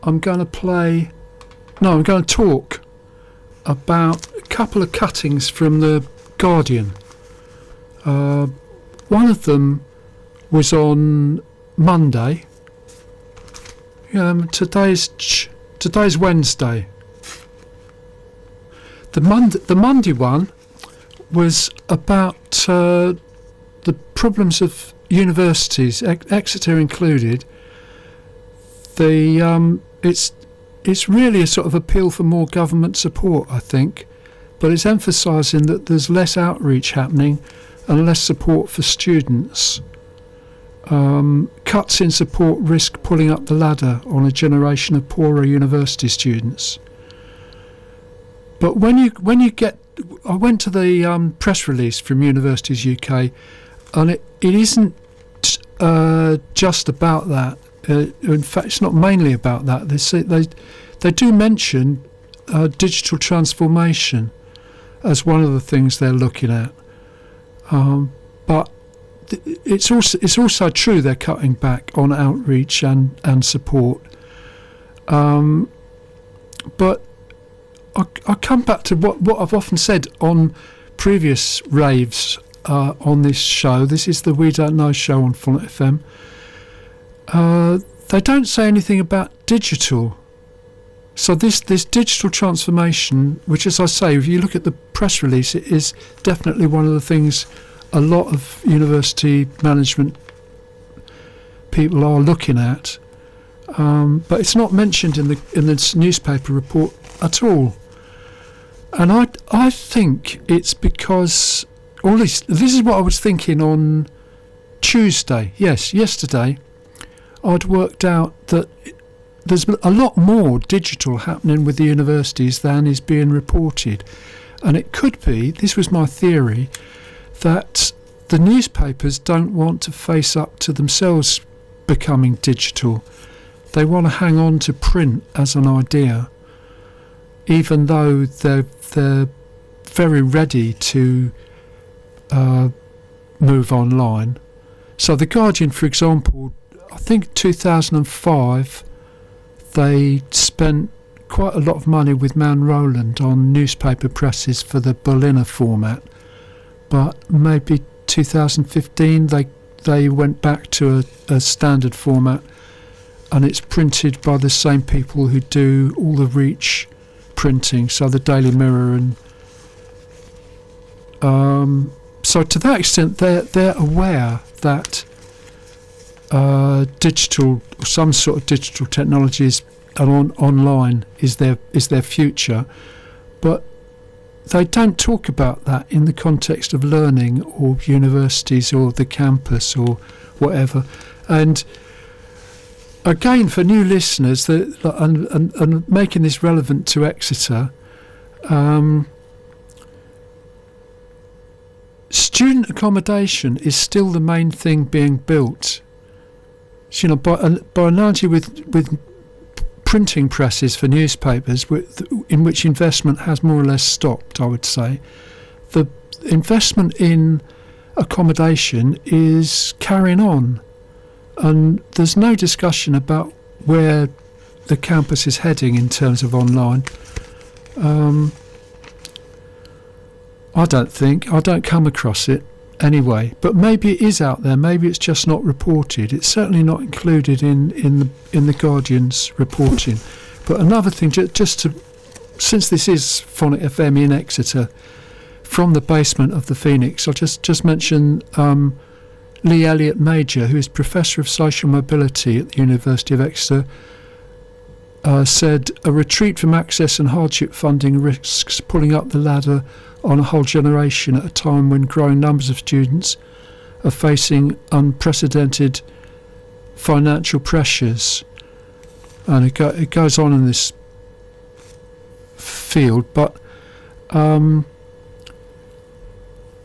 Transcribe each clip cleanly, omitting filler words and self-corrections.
I'm going to talk about a couple of cuttings from the Guardian. One of them was on Monday. Today's Wednesday. The Monday one was about the problems of universities, Exeter included. It's really a sort of appeal for more government support, I think, but it's emphasising that there's less outreach happening and less support for students. Cuts in support risk pulling up the ladder on a generation of poorer university students. But when you get, I went to the press release from Universities UK, and it isn't just about that. In fact, it's not mainly about that. They do mention digital transformation as one of the things they're looking at, but it's also true they're cutting back on outreach and support. But I come back to what I've often said on previous raves on this show. This is the We Don't Know show on Fonnet FM. They don't say anything about digital. So this digital transformation, which, as I say, if you look at the press release, it is definitely one of the things a lot of university management people are looking at. But it's not mentioned in this newspaper report at all. And I think it's because, or at least this is what I was thinking on Tuesday. Yes, yesterday. I'd worked out that there's a lot more digital happening with the universities than is being reported. And it could be, this was my theory, that the newspapers don't want to face up to themselves becoming digital. They want to hang on to print as an idea, even though they're very ready to move online. So The Guardian, for example, I think 2005 they spent quite a lot of money with Man Roland on newspaper presses for the Berliner format, but maybe 2015 they went back to a standard format, and it's printed by the same people who do all the Reach printing, so the Daily Mirror, and so to that extent they're aware that digital, some sort of digital technologies and online is their future, but they don't talk about that in the context of learning or universities or the campus or whatever. And again, for new listeners, and making this relevant to Exeter, student accommodation is still the main thing being built. So, by analogy with printing presses for newspapers, in which investment has more or less stopped, I would say, the investment in accommodation is carrying on, and there's no discussion about where the campus is heading in terms of online. I don't come across it anyway, but maybe it is out there. Maybe it's just not reported. It's certainly not included in the Guardian's reporting. But another thing, since this is Fonnet FM in Exeter, from the basement of the Phoenix, I'll just mention Lee Elliott Major, who is Professor of Social Mobility at the University of Exeter, said a retreat from access and hardship funding risks pulling up the ladder on a whole generation at a time when growing numbers of students are facing unprecedented financial pressures. And it goes on in this field, but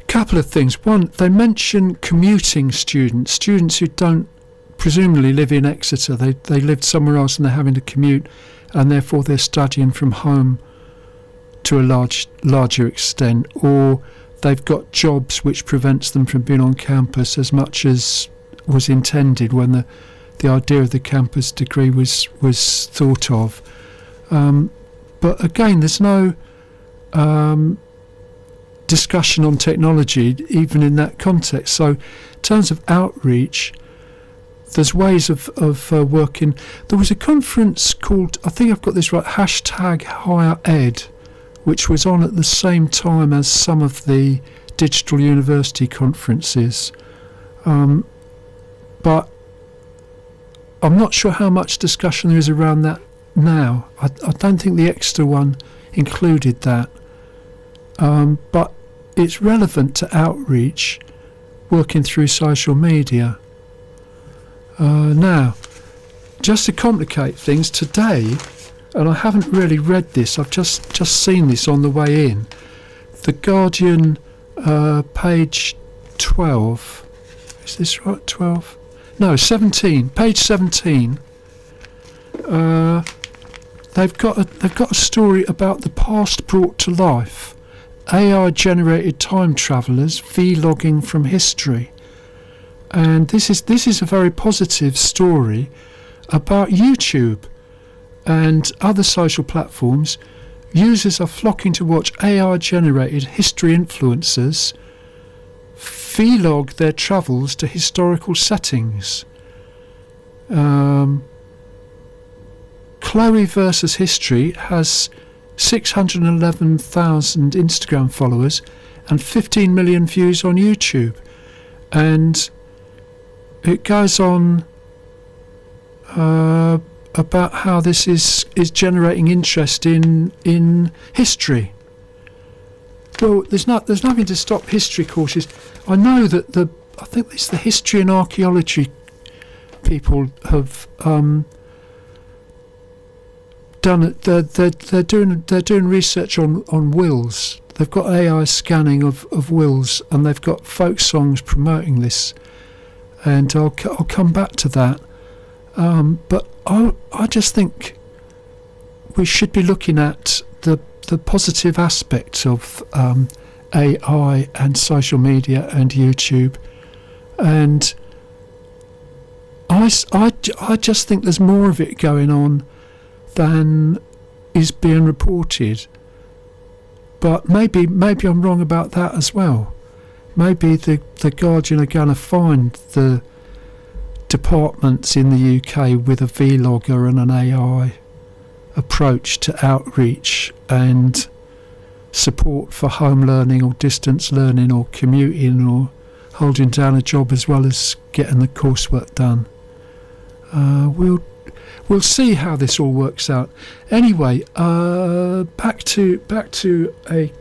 couple of things. One, they mention commuting students who don't presumably live in Exeter. They lived somewhere else and they're having to commute, and therefore they're studying from home to a larger extent, or they've got jobs which prevents them from being on campus as much as was intended when the idea of the campus degree was thought of. But again, there's no discussion on technology even in that context. So in terms of outreach, there's ways of working. There was a conference called, I think I've got this right, #HigherEd, which was on at the same time as some of the digital university conferences. But I'm not sure how much discussion there is around that now. I don't think the Exeter one included that. But it's relevant to outreach, working through social media. Now, just to complicate things, today, and I haven't really read this, I've just seen this on the way in, The Guardian, page 12, is this right, 12? No, 17, page 17, they've got a story about the past brought to life, AI-generated time travellers vlogging from history. And this is a very positive story about YouTube and other social platforms. Users are flocking to watch AI-generated history influencers vlog their travels to historical settings. Chloe versus History has 611,000 Instagram followers and 15 million views on YouTube. And it goes on about how this is generating interest in history. Well, there's nothing to stop history courses. I know that I think it's the history and archaeology people have done it. They're doing research on wills. They've got AI scanning of wills, and they've got folk songs promoting this. And I'll come back to that. But I just think we should be looking at the positive aspects of AI and social media and YouTube. And I just think there's more of it going on than is being reported. But maybe I'm wrong about that as well. Maybe the Guardian are going to find the departments in the UK with a vlogger and an AI approach to outreach and support for home learning or distance learning or commuting or holding down a job as well as getting the coursework done. We'll see how this all works out. Anyway, back to a